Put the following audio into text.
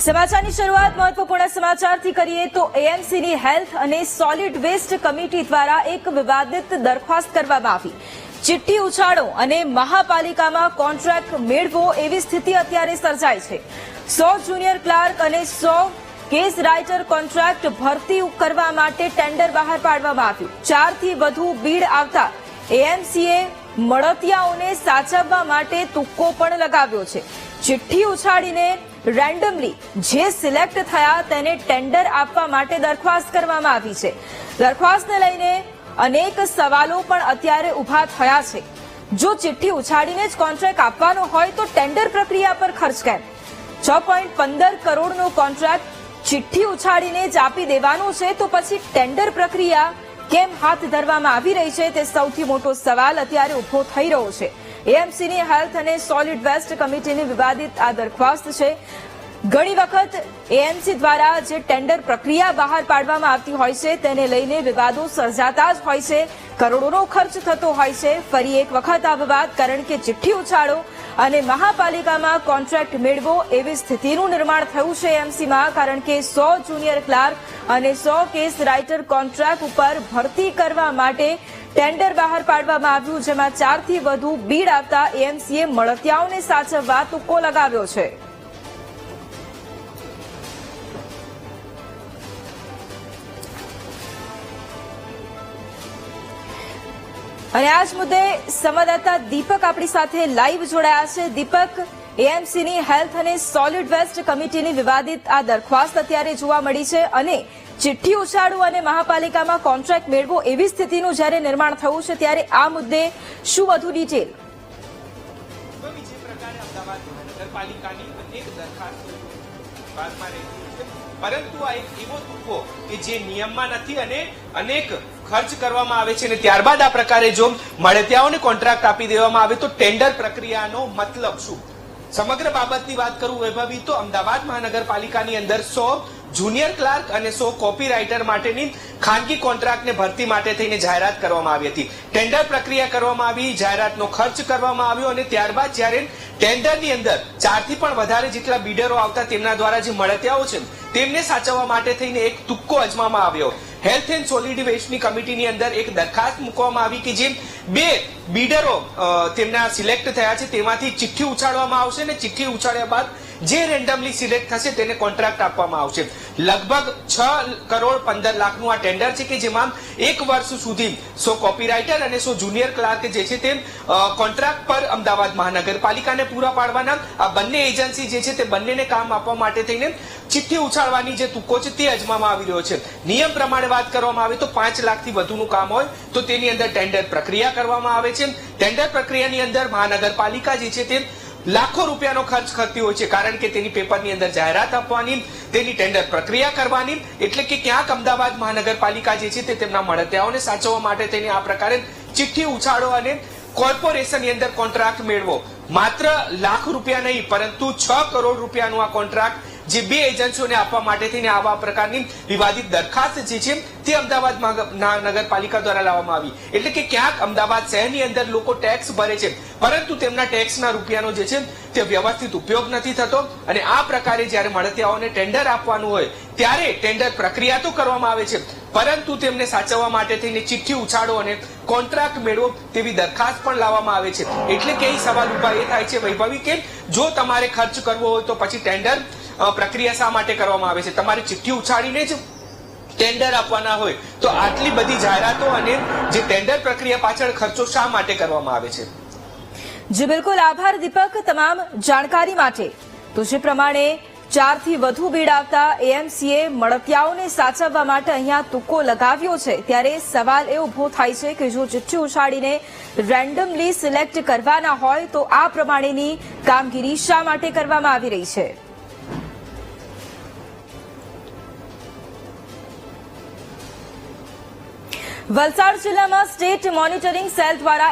સમાચારની શરૂઆત મહત્વપૂર્ણ સમાચારથી કરીએ તો એએમસીની હેલ્થ અને સોલિડ વેસ્ટ કમિટી દ્વારા એક વિવાદિત દરખાસ્ત કરવામાં આવી। ચિઠ્ઠી ઉછાળો અને મહાપાલિકામાં કોન્ટ્રાક્ટ મેળવો એવી સ્થિતિ અત્યારે સર્જાઈ છે। 100 જુનિયર ક્લાર્ક અને 100 કેસ રાઇટર કોન્ટ્રાક્ટ ભરતી કરવા માટે ટેન્ડર બહાર પાડવામાં આવ્યું। 4 થી વધુ બીડ આવતા એએમસીએ મળતિયાઓને સાચવવા માટે તુક્કો પણ લગાવ્યો છે। ચિઠ્ઠી ઉછાળીને રેન્ડમલી જે સિલેક્ટ થયા તેને ટેન્ડર આપવા માટે દરખાસ્ત કરવામાં આવી છે। દરખાસ્તને લઈને અનેક સવાલો પણ અત્યારે ઉભા થયા છે। જો ચિઠ્ઠી ઉછાળીને જ કોન્ટ્રાક્ટ આપવાનો હોય તો ટેન્ડર પ્રક્રિયા પર ખર્ચ કેમ? 6.15 કરોડનો કોન્ટ્રાક્ટ ચિઠ્ઠી ઉછાળીને જ આપી દેવાનો છે તો પછી ટેન્ડર પ્રક્રિયા કેમ હાથ ધરવામાં આવી રહી છે તે સૌથી મોટો સવાલ અત્યારે ઉભો થઈ રહ્યો છે। એએમસીની હેલ્થ અને સોલિડ વેસ્ટ કમિટીની વિવાદિત આ દરખાસ્ત છે। ઘણી વખત એએમસી દ્વારા જે ટેન્ડર પ્રક્રિયા બહાર પાડવામાં આવતી હોય છે તેને લઈને વિવાદો સર્જાતા જ હોય છે, કરોડોનો ખર્ચ થતો હોય છે। ફરી એક વખત આ વિવાદ કારણ કે ચિઠ્ઠી ઉછાળો અને મહાપાલિકામાં કોન્ટ્રાક્ટ મેળવો એવી સ્થિતિનું નિર્માણ થયું છે એએમસીમાં, કારણ કે 100 જુનિયર ક્લાર્ક અને 100 કેસ રાઇટર કોન્ટ્રાક્ટ ઉપર ભરતી કરવા માટે ટેન્ડર બહાર પાડવામાં આવ્યું, જેમાં 4 થી વધુ બીડ આવતા એએમસીએ મળતિયાઓને સાચવવા તુક્કો લગાવ્યો છે। અને આ જ મુદ્દે સંવાદદાતા દીપક આપણી સાથે લાઈવ જોડાયા છે। દીપક, એએમસીની હેલ્થ અને સોલિડ વેસ્ટ કમિટીની વિવાદિત આ દરખાસ્ત અત્યારે જોવા મળી છે અને ચિઠ્ઠી ઉછાળવું અને મહાપાલિકામાં કોન્ટ્રાક્ટ મેળવો એવી સ્થિતિનું જ્યારે નિર્માણ થયું છે ત્યારે આ મુદ્દે શું વધુ ડિટેલ? પરંતુ આ એક એવો તુક્કો કે જે નિયમમાં નથી અને અનેક ખર્ચ કરવામાં આવે છે અને ત્યારબાદ આ પ્રકારે જો મળતિયાઓને કોન્ટ્રાક્ટ આપી દેવામાં આવે તો ટેન્ડર પ્રક્રિયાનો મતલબ શું? સમગ્ર બાબતની વાત કરું વૈભવી તો અમદાવાદ મહાનગરપાલિકાની અંદર 100 જુનિયર ક્લાર્ક અને 100 કોપીરાઇટર માટેની ખાનગી કોન્ટ્રાક્ટને ભરતી માટે થઈને જાહેરાત કરવામાં આવી હતી। ટેન્ડર પ્રક્રિયા કરવામાં આવી, જાહેરાતનો ખર્ચ કરવામાં આવ્યો અને ત્યારબાદ જ્યારે ટેન્ડરની અંદર 4 થી પણ વધારે જેટલા બીડરો આવતા તેમના દ્વારા જે મળતિયાઓ છે તેમને સાચવવા માટે થઈને એક તુક્કો અજમાવવામાં આવ્યો। હેલ્થ એન્ડ સોલિડ વેસ્ટની કમિટીની અંદર એક દરખાસ્ત મૂકવામાં આવી કે જે 2 બીડરો તેમના સિલેક્ટ થયા છે તેમાંથી ચિઠ્ઠી ઉછાળવામાં આવશે અને ચિઠ્ઠી ઉછાળ્યા બાદ જે રેન્ડમલી સિલેક્ટ થશે તેને કોન્ટ્રાક્ટ આપવામાં આવશે। લગભગ 6 કરોડ 15 લાખનું આ ટેન્ડર છે કે જેમાં 1 વર્ષ સુધી 100 કોપીરાઇટર અને 100 જુનિયર ક્લાર્ક જે છે તે કોન્ટ્રાક્ટ પર અમદાવાદ મહાનગરપાલિકાને પૂરા પાડવાના આ બંને એજન્સી જે છે તે બંનેને કામ આપવા માટે થઈને ચિઠ્ઠી ઉછાળવાની જે તુક્કો છે તે અજમાવવામાં આવી રહ્યો છે। નિયમ પ્રમાણે વાત કરવામાં આવે તો 5 લાખથી વધુનું કામ હોય તો તેની અંદર ટેન્ડર પ્રક્રિયા કરવામાં આવે છે। ટેન્ડર પ્રક્રિયાની અંદર મહાનગરપાલિકા જે છે તે લાખો રૂપિયાનો ખર્ચ કરતી હોય છે, કારણ કે તેની પેપરની અંદર જાહેરાત આપવાની, તેની ટેન્ડર પ્રક્રિયા કરવાની, એટલે કે ક્યાંક અમદાવાદ મહાનગરપાલિકા જે છે તે તેમના મળતિયાઓને સાચવવા માટે તેની આ પ્રકારે ચિઠ્ઠી ઉછાળો અને કોર્પોરેશનની અંદર કોન્ટ્રાક્ટ મેળવો। માત્ર લાખ રૂપિયા નહીં પરંતુ 6 કરોડ રૂપિયાનું આ કોન્ટ્રાક્ટ જે 2 એજન્સીઓને આપવા માટે થઈને આવા પ્રકારની વિવાદિત દરખાસ્ત જે છે તે અમદાવાદ મહાનગરપાલિકા દ્વારા લાવવામાં આવી। એટલે કે ક્યાંક અમદાવાદ શહેરની અંદર લોકો ટેક્સ ભરે છે પરંતુ તેમના ટેક્સના રૂપિયાનો જે છે તે વ્યવસ્થિત ઉપયોગ નથી થતો અને આ પ્રકારે જ્યારે મળતિયાઓને ટેન્ડર આપવાનું હોય ત્યારે ટેન્ડર પ્રક્રિયા તો કરવામાં આવે છે પરંતુ તેમને સાચવવા માટે થઈને ચિઠ્ઠી ઉછાળો અને કોન્ટ્રાક્ટ મેળવો તેવી દરખાસ્ત પણ લાવવામાં આવે છે। એટલે કે એ સવાલ ઉભા એ થાય છે વૈભવી કે જો તમારે ખર્ચ કરવો હોય તો પછી ટેન્ડર પ્રક્રિયા શા માટે કરવામાં આવે છે? તમારે ચિઠ્ઠી ઉછાળીને જ ટેન્ડર આપવાના હોય તો આટલી બધી જાહેરાતો અને જે ટેન્ડર પ્રક્રિયા પાછળ ખર્ચો શા માટે કરવામાં આવે છે? જી બિલકુલ, આભાર દીપક તમામ જાણકારી માટે। તો જે પ્રમાણે 4 થી વધુ બીડ આવતા એએમસીએ મળતિયાઓને સાચવવા માટે અહીંયા તુક્કો લગાવ્યો છે ત્યારે સવાલ એ ઉભો થાય છે કે જો ચિઠ્ઠી ઉછાળીને રેન્ડમલી સિલેક્ટ કરવાના હોય તો આ પ્રમાણેની કામગીરી શા માટે કરવામાં આવી રહી છે? વલસાડ જિલ્લામાં સ્ટેટ મોનિટરિંગ સેલ દ્વારા